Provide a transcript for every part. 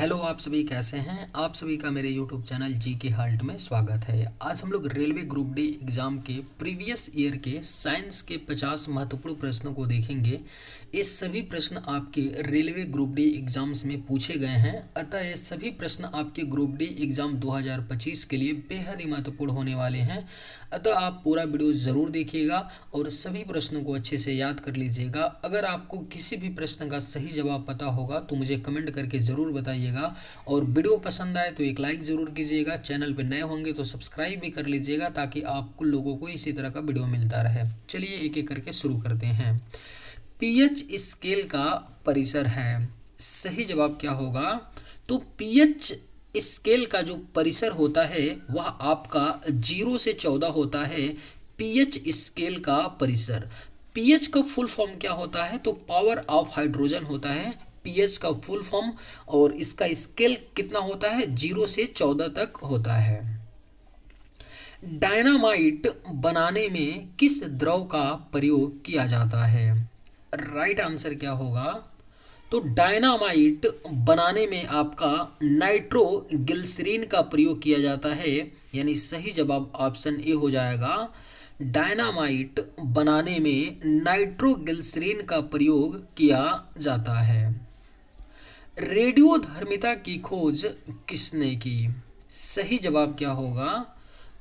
Hello, आप सभी कैसे हैं। आप सभी का मेरे यूट्यूब चैनल जी के हाल्ट में स्वागत है। आज हम लोग रेलवे ग्रुप डी एग्ज़ाम के प्रीवियस ईयर के साइंस के 50 महत्वपूर्ण प्रश्नों को देखेंगे। ये सभी प्रश्न आपके रेलवे ग्रुप डी एग्ज़ाम्स में पूछे गए हैं, अतः ये सभी प्रश्न आपके ग्रुप डी एग्ज़ाम 2025 के लिए बेहद ही महत्वपूर्ण होने वाले हैं। अतः आप पूरा वीडियो ज़रूर देखिएगा और सभी प्रश्नों को अच्छे से याद कर लीजिएगा। अगर आपको किसी भी प्रश्न का सही जवाब पता होगा तो मुझे कमेंट करके ज़रूर बताइएगा। और वीडियो पसंद आए तो एक लाइक ज़रूर कीजिएगा। चैनल पर नए होंगे तो सब्सक्राइब भी कर लीजिएगा ताकि आपको लोगों को इसी तरह का वीडियो मिलता रहे। चलिए एक एक करके शुरू करते हैं। पीएच स्केल का परिसर है, सही जवाब क्या होगा? तो पीएच स्केल का जो परिसर होता है वह आपका 0 से 14 होता है। पीएच स्केल का परिसर, पीएच का फुल फॉर्म क्या होता है? तो पावर ऑफ हाइड्रोजन होता है पीएच का फुल फॉर्म, और इसका स्केल कितना होता है? 0 से 14 तक होता है। डायनामाइट बनाने में किस द्रव का प्रयोग किया जाता है? राइट आंसर क्या होगा? तो डायनामाइट बनाने में आपका नाइट्रोग्लिसरीन का प्रयोग किया जाता है, यानी सही जवाब ऑप्शन ए हो जाएगा। डायनामाइट बनाने में नाइट्रोग्लिसरीन का प्रयोग किया जाता है। रेडियोधर्मिता की खोज किसने की? सही जवाब क्या होगा?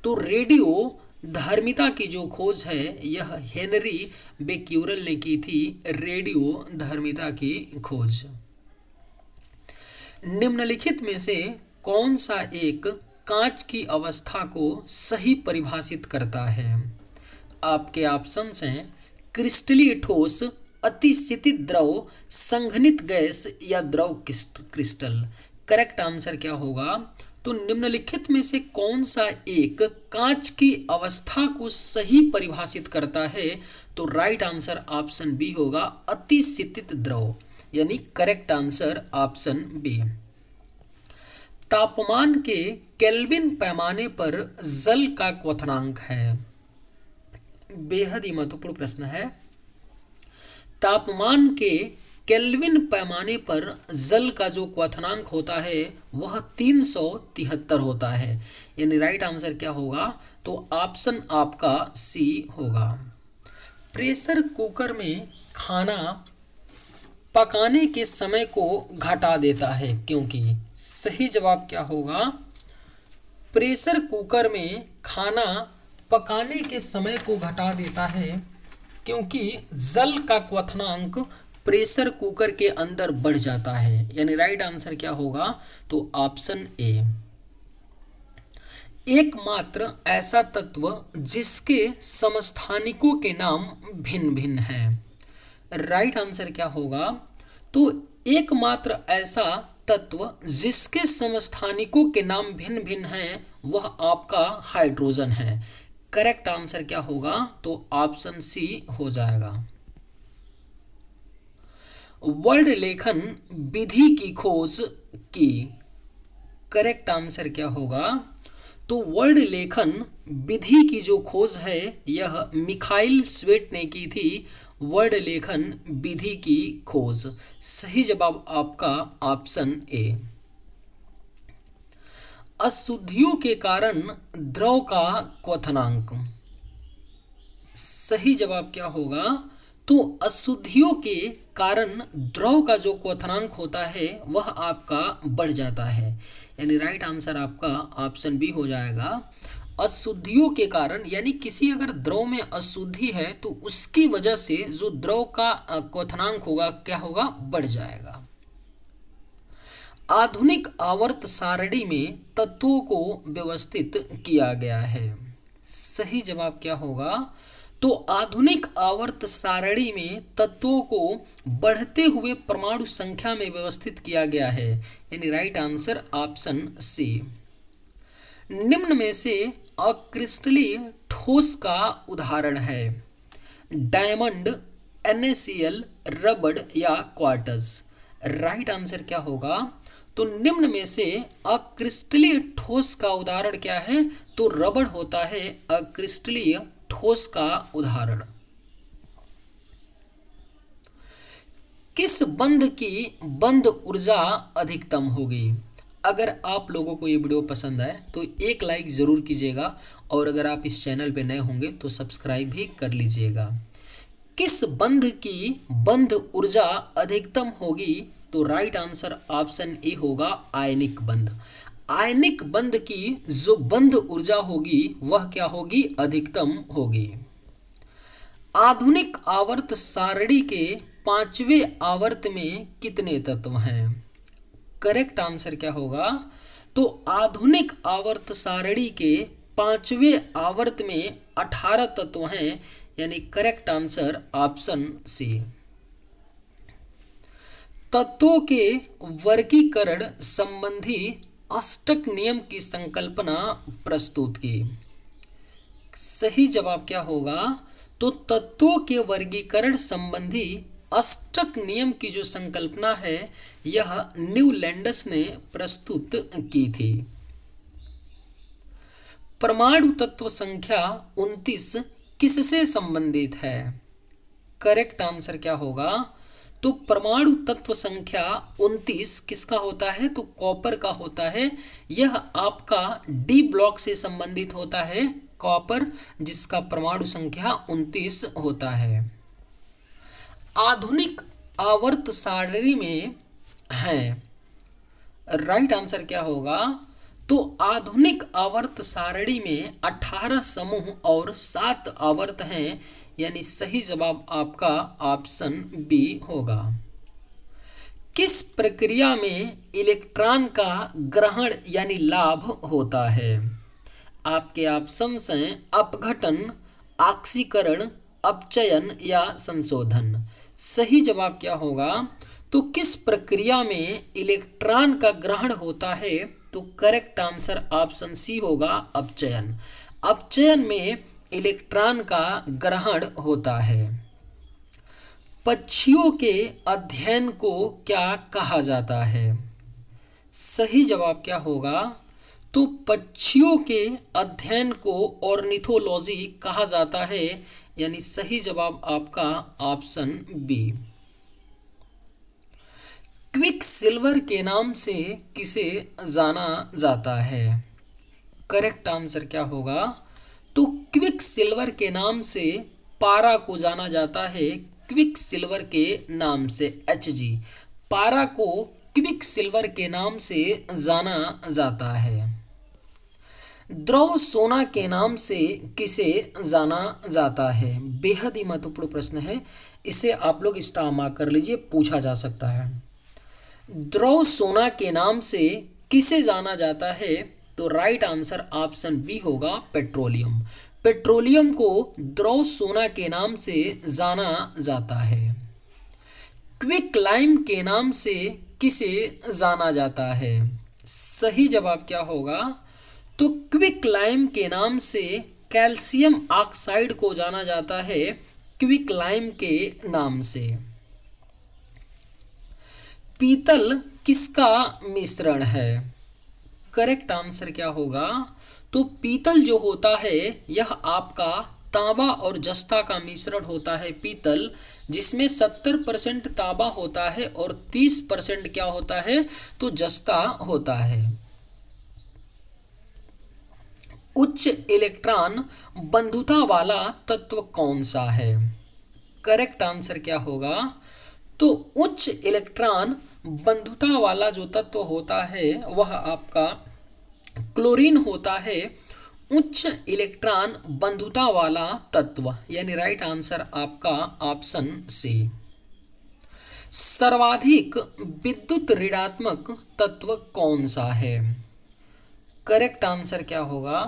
तो रेडियो धर्मिता की जो खोज है यह हेनरी बेक्यूरल ने की थी। रेडियो धर्मिता की खोज। निम्नलिखित में से कौन सा एक कांच की अवस्था को सही परिभाषित करता है? आपके ऑप्शंस हैं क्रिस्टलीय ठोस, अतिशीतित द्रव, संघनित गैस या द्रव क्रिस्टल। करेक्ट आंसर क्या होगा? तो निम्नलिखित में से कौन सा एक कांच की अवस्था को सही परिभाषित करता है? तो राइट आंसर ऑप्शन बी होगा, अतिशीतित द्रव, यानी करेक्ट आंसर ऑप्शन बी। तापमान के केल्विन पैमाने पर जल का क्वथनांक है, बेहद ही महत्वपूर्ण प्रश्न है। तापमान के केल्विन पैमाने पर जल का जो क्वथनांक होता है वह 373 होता है, यानी राइट आंसर क्या होगा? तो ऑप्शन आपका सी होगा। प्रेशर कुकर में खाना पकाने के समय को घटा देता है क्योंकि? सही जवाब क्या होगा? प्रेशर कुकर में खाना पकाने के समय को घटा देता है क्योंकि जल का क्वथनांक प्रेशर कुकर के अंदर बढ़ जाता है, यानी राइट आंसर क्या होगा? तो ऑप्शन ए। एकमात्र ऐसा तत्व जिसके समस्थानिकों के नाम भिन्न भिन्न हैं। राइट आंसर क्या होगा? तो एकमात्र ऐसा तत्व जिसके समस्थानिकों के नाम भिन्न भिन्न हैं वह आपका हाइड्रोजन है। करेक्ट आंसर क्या होगा? तो ऑप्शन सी हो जाएगा। वर्ड लेखन विधि की खोज की। करेक्ट आंसर क्या होगा? तो वर्ड लेखन विधि की जो खोज है यह मिखाइल स्वेट ने की थी। वर्ड लेखन विधि की खोज, सही जवाब आपका ऑप्शन ए। अशुद्धियों के कारण द्रव का क्वथनांक, सही जवाब क्या होगा? तो अशुद्धियों के कारण द्रव का जो क्वथनांक होता है वह आपका बढ़ जाता है, यानी राइट आंसर आपका ऑप्शन बी हो जाएगा। अशुद्धियों के कारण, यानी किसी अगर द्रव में अशुद्धि है तो उसकी वजह से जो द्रव का क्वथनांक होगा क्या होगा? बढ़ जाएगा। आधुनिक आवर्त सारणी में तत्वों को व्यवस्थित किया गया है, सही जवाब क्या होगा? तो आधुनिक आवर्त सारणी में तत्वों को बढ़ते हुए परमाणु संख्या में व्यवस्थित किया गया है, यानी राइट आंसर ऑप्शन सी। निम्न में से अक्रिस्टलीय ठोस का उदाहरण है? डायमंड, NaCl, रबड़ या क्वार्ट्ज। राइट आंसर क्या होगा? तो निम्न में से अक्रिस्टलीय ठोस का उदाहरण क्या है? तो रबड़ होता है अक्रिस्टलीय ठोस का उदाहरण। किस बंध की बंध ऊर्जा अधिकतम होगी? अगर आप लोगों को ये वीडियो पसंद आए तो एक लाइक ज़रूर कीजिएगा और अगर आप इस चैनल पे नए होंगे तो सब्सक्राइब भी कर लीजिएगा। किस बंध की बंध ऊर्जा अधिकतम होगी? तो राइट आंसर ऑप्शन ए होगा आयनिक बंध। आयनिक बंध की जो बंध ऊर्जा होगी वह क्या होगी? अधिकतम होगी। आधुनिक आवर्त सारणी के पांचवें आवर्त में कितने तत्व हैं? करेक्ट आंसर क्या होगा? तो आधुनिक आवर्त सारणी के पांचवें आवर्त में 18 तत्व हैं, यानी करेक्ट आंसर ऑप्शन सी। तत्वों के वर्गीकरण संबंधी अष्टक नियम की संकल्पना प्रस्तुत की। सही जवाब क्या होगा? तो तत्वों के वर्गीकरण संबंधी अष्टक नियम की जो संकल्पना है यह न्यूलैंडस ने प्रस्तुत की थी। परमाणु तत्व संख्या 29 किससे संबंधित है? करेक्ट आंसर क्या होगा? तो परमाणु तत्व संख्या 29 किसका होता है? तो कॉपर का होता है। यह आपका डी ब्लॉक से संबंधित होता है, कॉपर, जिसका परमाणु संख्या 29 होता है। आधुनिक आवर्त सारणी में है, राइट आंसर क्या होगा? तो आधुनिक आवर्त सारणी में 18 समूह और 7 आवर्त हैं, यानी सही जवाब आपका ऑप्शन बी होगा। किस प्रक्रिया में इलेक्ट्रॉन का ग्रहण यानी लाभ होता है? आपके ऑप्शंस हैं अपघटन, ऑक्सीकरण, अपचयन या संशोधन। सही जवाब क्या होगा? तो किस प्रक्रिया में इलेक्ट्रॉन का ग्रहण होता है? तो करेक्ट आंसर ऑप्शन सी होगा अपचयन। अपचयन में इलेक्ट्रॉन का ग्रहण होता है। पक्षियों के अध्ययन को क्या कहा जाता है? सही जवाब क्या होगा? तो पक्षियों के अध्ययन को ऑर्निथोलॉजी कहा जाता है, यानी सही जवाब आपका ऑप्शन बी। क्विक सिल्वर के नाम से किसे जाना जाता है? करेक्ट आंसर क्या होगा? तो क्विक सिल्वर के नाम से पारा को जाना जाता है, क्विक सिल्वर के नाम से, Hg। पारा को क्विक सिल्वर के नाम से जाना जाता है। द्रव सोना के नाम से किसे जाना जाता है? बेहद ही महत्वपूर्ण प्रश्न है, इसे आप लोग स्टार मार्क कर लीजिए, पूछा जा सकता है। द्रव सोना के नाम से किसे जाना जाता है? तो राइट आंसर ऑप्शन बी होगा पेट्रोलियम। पेट्रोलियम को द्रव सोना के नाम से जाना जाता है। क्विक लाइम के नाम से किसे जाना जाता है? सही जवाब क्या होगा? तो क्विक लाइम के नाम से कैल्शियम ऑक्साइड को जाना जाता है, क्विक लाइम के नाम से। पीतल किसका मिश्रण है? करेक्ट आंसर क्या होगा? तो पीतल जो होता है यह आपका तांबा और जस्ता का मिश्रण होता है पीतल, जिसमें 70% तांबा होता है और 30% क्या होता है? तो जस्ता होता है। उच्च इलेक्ट्रॉन बंधुता वाला तत्व कौन सा है? करेक्ट आंसर क्या होगा? तो उच्च इलेक्ट्रॉन बंधुता वाला जो तत्व होता है वह आपका क्लोरीन होता है, उच्च इलेक्ट्रॉन बंधुता वाला तत्व, यानी राइट आंसर आपका ऑप्शन सी। सर्वाधिक विद्युत ऋणात्मक तत्व कौन सा है? करेक्ट आंसर क्या होगा?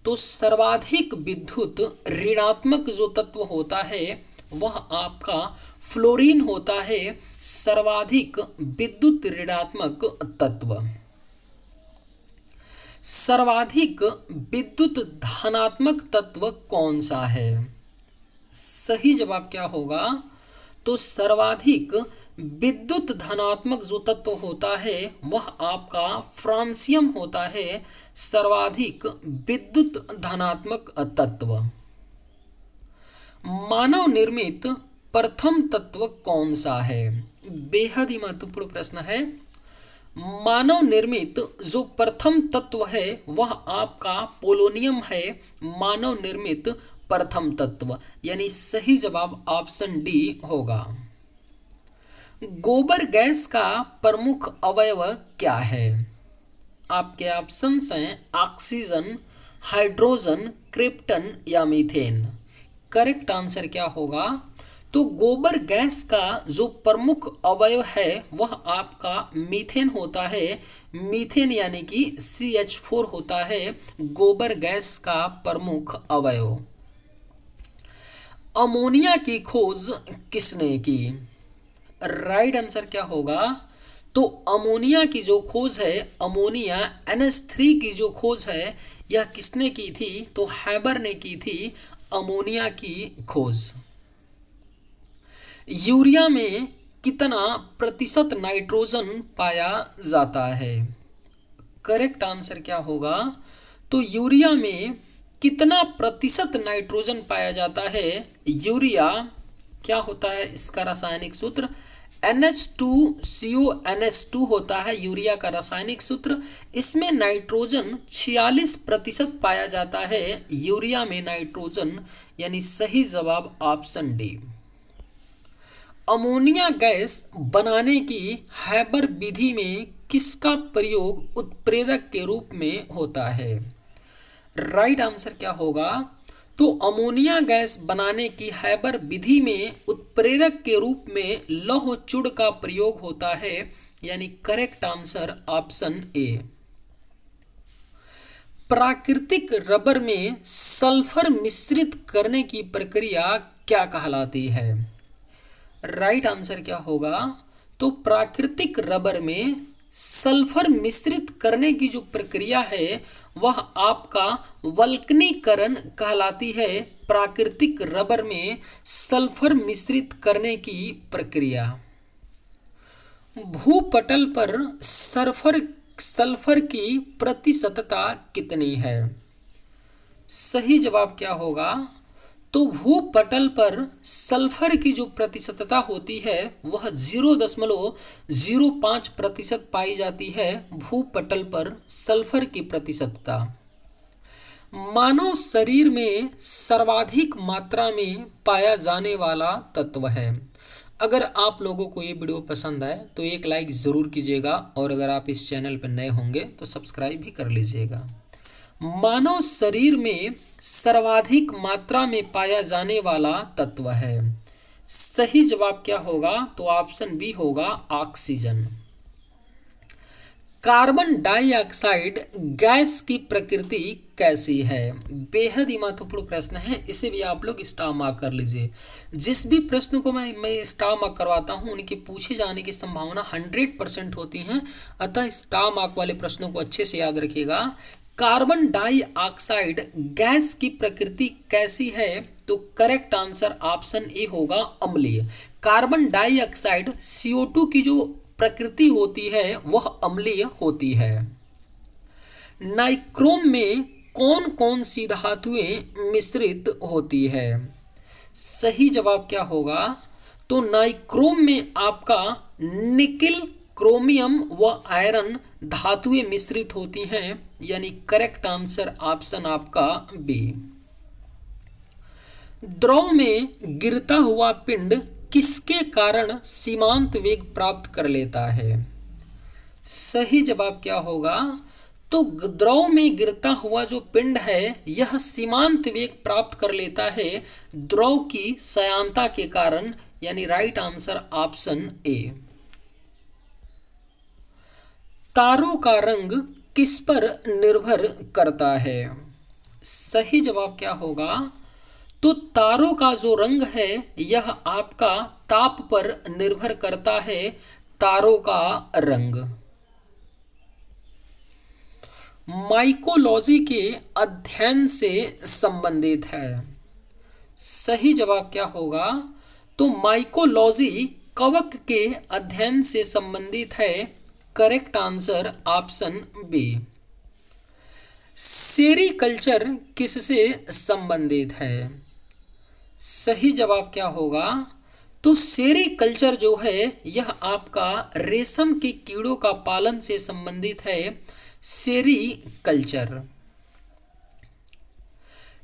तो सर्वाधिक विद्युत ऋणात्मक जो तत्व होता है वह आपका फ्लोरीन होता है, सर्वाधिक विद्युत ऋणात्मक तत्व। सर्वाधिक विद्युत धनात्मक तत्व कौन सा है? सही जवाब क्या होगा? तो सर्वाधिक विद्युत धनात्मक जो तत्व होता है वह आपका फ्रांसियम होता है, सर्वाधिक विद्युत धनात्मक तत्व। मानव निर्मित प्रथम तत्व कौन सा है? बेहद ही महत्वपूर्ण प्रश्न है। मानव निर्मित जो प्रथम तत्व है वह आपका पोलोनियम है। मानव निर्मित प्रथम तत्व, यानी सही जवाब ऑप्शन डी होगा। गोबर गैस का प्रमुख अवयव क्या है? आपके ऑप्शंस हैं ऑक्सीजन, हाइड्रोजन, क्रिप्टन या मीथेन। करेक्ट आंसर क्या होगा? तो गोबर गैस का जो प्रमुख अवयव है वह आपका मीथेन होता है। मीथेन यानी कि CH4 होता है गोबर गैस का प्रमुख अवयव। अमोनिया की खोज किसने की? राइट आंसर क्या होगा? तो अमोनिया की जो खोज है, अमोनिया NH3 की जो खोज है, यह किसने की थी? तो हैबर ने की थी अमोनिया की खोज। यूरिया में कितना प्रतिशत नाइट्रोजन पाया जाता है? करेक्ट आंसर क्या होगा? तो यूरिया में कितना प्रतिशत नाइट्रोजन पाया जाता है? यूरिया क्या होता है इसका रासायनिक सूत्र? NH2CO NH2 होता है यूरिया का रासायनिक सूत्र। इसमें नाइट्रोजन 46% पाया जाता है। यूरिया में नाइट्रोजन, यानी सही जवाब ऑप्शन डी। अमोनिया गैस बनाने की हैबर विधि में किसका प्रयोग उत्प्रेरक के रूप में होता है? राइट आंसर क्या होगा? तो अमोनिया गैस बनाने की हैबर विधि में उत्प्रेरक के रूप में लौह चूड़ का प्रयोग होता है, यानी करेक्ट आंसर ऑप्शन ए। प्राकृतिक रबर में सल्फर मिश्रित करने की प्रक्रिया क्या कहलाती है? राइट आंसर क्या होगा? तो प्राकृतिक रबर में सल्फर मिश्रित करने की जो प्रक्रिया है वह आपका वल्कनीकरण कहलाती है। प्राकृतिक रबर में सल्फर मिश्रित करने की प्रक्रिया। भूपटल पर सल्फर की प्रतिशतता कितनी है? सही जवाब क्या होगा? तो भूपटल पर सल्फर की जो प्रतिशतता होती है वह 0.05% पाई जाती है। भूपटल पर सल्फर की प्रतिशतता। मानव शरीर में सर्वाधिक मात्रा में पाया जाने वाला तत्व है। अगर आप लोगों को ये वीडियो पसंद आए तो एक लाइक ज़रूर कीजिएगा, और अगर आप इस चैनल पर नए होंगे तो सब्सक्राइब भी कर लीजिएगा। मानव शरीर में सर्वाधिक मात्रा में पाया जाने वाला तत्व है। सही जवाब क्या होगा? तो ऑप्शन बी होगा ऑक्सीजन। कार्बन डाइऑक्साइड गैस की प्रकृति कैसी है? बेहद ही महत्वपूर्ण प्रश्न है, इसे भी आप लोग स्टार मार्क कर लीजिए। जिस भी प्रश्न को मैं स्टार मार्क करवाता हूं उनके पूछे जाने की संभावना 100% होती है, अतः स्टार मार्क वाले प्रश्नों को अच्छे से याद रखिएगा। कार्बन डाइऑक्साइड गैस की प्रकृति कैसी है? तो करेक्ट आंसर ऑप्शन ए होगा अम्लीय। कार्बन डाइऑक्साइड CO2 की जो प्रकृति होती है वह अम्लीय होती है। नाइक्रोम में कौन कौन सी धातुएं मिश्रित होती है? सही जवाब क्या होगा? तो नाइक्रोम में आपका निकिल, क्रोमियम व आयरन धातुएं मिश्रित होती हैं, यानी करेक्ट आंसर ऑप्शन आपका बी। द्रव में गिरता हुआ पिंड किसके कारण सीमांत वेग प्राप्त कर लेता है? सही जवाब क्या होगा? तो द्रव में गिरता हुआ जो पिंड है यह सीमांत वेग प्राप्त कर लेता है द्रव की सयांता के कारण, यानी राइट आंसर ऑप्शन ए। तारों का रंग किस पर निर्भर करता है? सही जवाब क्या होगा? तो तारों का जो रंग है यह आपका ताप पर निर्भर करता है। तारों का रंग माइकोलॉजी के अध्ययन से संबंधित है। सही जवाब क्या होगा? तो माइकोलॉजी कवक के अध्ययन से संबंधित है। Correct answer option B. Sericulture किससे संबंधित है? सही जवाब क्या होगा? तो सेरीकल्चर जो है यह आपका रेशम के कीड़ों का पालन से संबंधित है, सेरीकल्चर।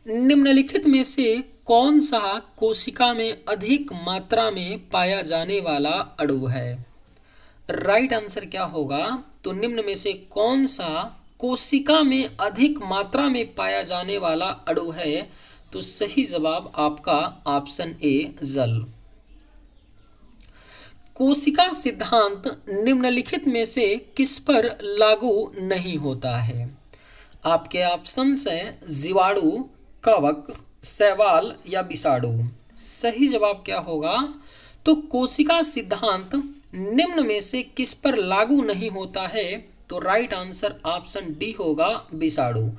निम्नलिखित में से कौन सा कोशिका में अधिक मात्रा में पाया जाने वाला अणु है? राइट आंसर क्या होगा? तो निम्न में से कौन सा कोशिका में अधिक मात्रा में पाया जाने वाला अणु है? तो सही जवाब आपका ऑप्शन ए, जल। कोशिका सिद्धांत निम्नलिखित में से किस पर लागू नहीं होता है? आपके ऑप्शंस हैं जीवाणु, कवक, शैवाल या विषाणु। सही जवाब क्या होगा? तो कोशिका सिद्धांत निम्न में से किस पर लागू नहीं होता है? तो राइट आंसर ऑप्शन डी होगा, विषाणु।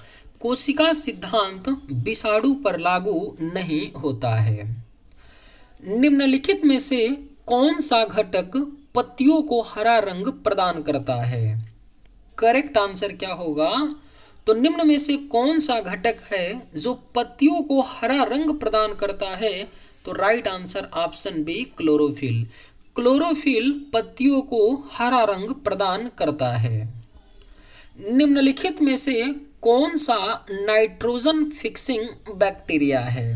कोशिका सिद्धांत विषाणु पर लागू नहीं होता है। निम्नलिखित में से कौन सा घटक पत्तियों को हरा रंग प्रदान करता है? करेक्ट आंसर क्या होगा? तो निम्न में से कौन सा घटक है जो पत्तियों को हरा रंग प्रदान करता है? तो right answer option B, chlorophyll. Chlorophyll पत्तियों को हरा रंग प्रदान करता है। निम्नलिखित में से कौन सा नाइट्रोजन फिक्सिंग बैक्टीरिया है?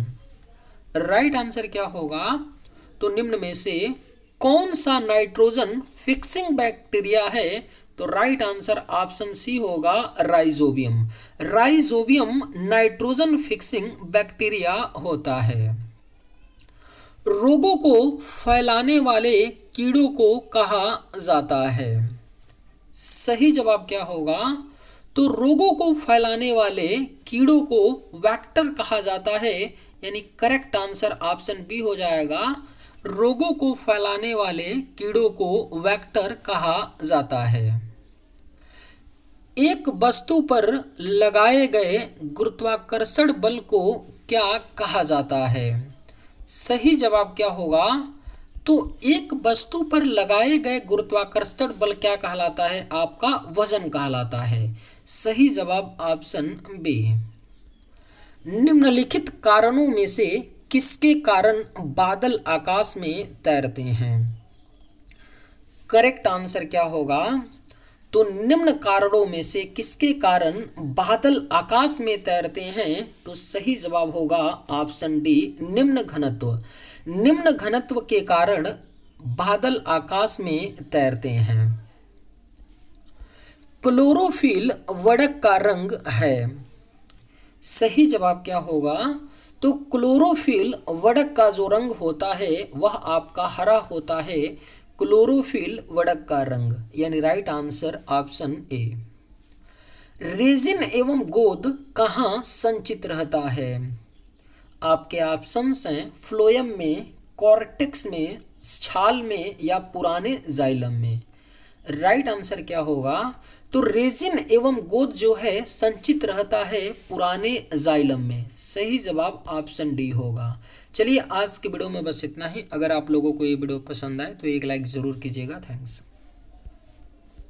राइट आंसर क्या होगा? तो निम्न में से कौन सा नाइट्रोजन फिक्सिंग बैक्टीरिया है? तो राइट आंसर ऑप्शन सी होगा, rhizobium. Rhizobium nitrogen fixing bacteria होता है। रोगों को फैलाने वाले कीड़ों को कहा जाता है? सही जवाब क्या होगा? तो रोगों को फैलाने वाले कीड़ों को वेक्टर कहा जाता है, यानी करेक्ट आंसर ऑप्शन बी हो जाएगा। रोगों को फैलाने वाले कीड़ों को वेक्टर कहा जाता है। एक वस्तु पर लगाए गए गुरुत्वाकर्षण बल को क्या कहा जाता है? सही जवाब क्या होगा? तो एक वस्तु पर लगाए गए गुरुत्वाकर्षण बल क्या कहलाता है? आपका वजन कहलाता है। सही जवाब ऑप्शन बी। निम्नलिखित कारणों में से किसके कारण बादल आकाश में तैरते हैं? करेक्ट आंसर क्या होगा? तो निम्न कारणों में से किसके कारण बादल आकाश में तैरते हैं? तो सही जवाब होगा ऑप्शन डी, निम्न घनत्व। निम्न घनत्व के कारण बादल आकाश में तैरते हैं। क्लोरोफिल वड़क का रंग है? सही जवाब क्या होगा? तो क्लोरोफिल वड़क का जो रंग होता है वह आपका हरा होता है। क्लोरोफिल वड़क का रंग, यानी right answer option A. Resin एवं गोंद कहाँ संचित रहता है? आपके ऑप्शंस हैं फ्लोएम में, कॉर्टेक्स में, छाल में या पुराने जाइलम में। राइट आंसर क्या होगा? तो रेजिन एवं गोंद जो है संचित रहता है पुराने जाइलम में। सही जवाब ऑप्शन डी होगा। चलिए आज के वीडियो में बस इतना ही। अगर आप लोगों को ये वीडियो पसंद आए तो एक लाइक ज़रूर कीजिएगा। थैंक्स।